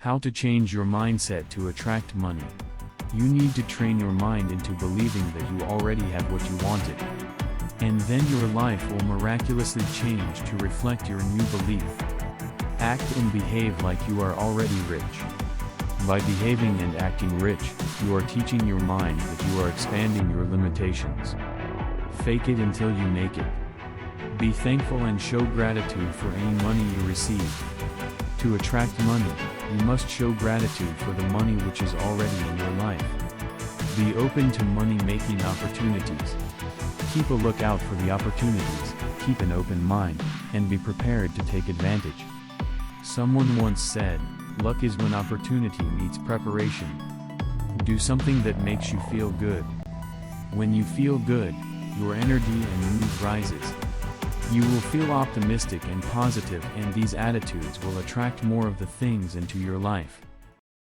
How to change your mindset to attract money. You need to train your mind into believing that you already have what you wanted. And then your life will miraculously change to reflect your new belief. Act and behave like you are already rich. By behaving and acting rich, you are teaching your mind that you are expanding your limitations. Fake it until you make it. Be thankful and show gratitude for any money you receive. To attract money, you must show gratitude for the money which is already in your life. Be open to money-making opportunities. Keep a lookout for the opportunities, keep an open mind, and be prepared to take advantage. Someone once said, "Luck is when opportunity meets preparation." Do something that makes you feel good. When you feel good, your energy and mood rises. You will feel optimistic and positive, and these attitudes will attract more of the things into your life.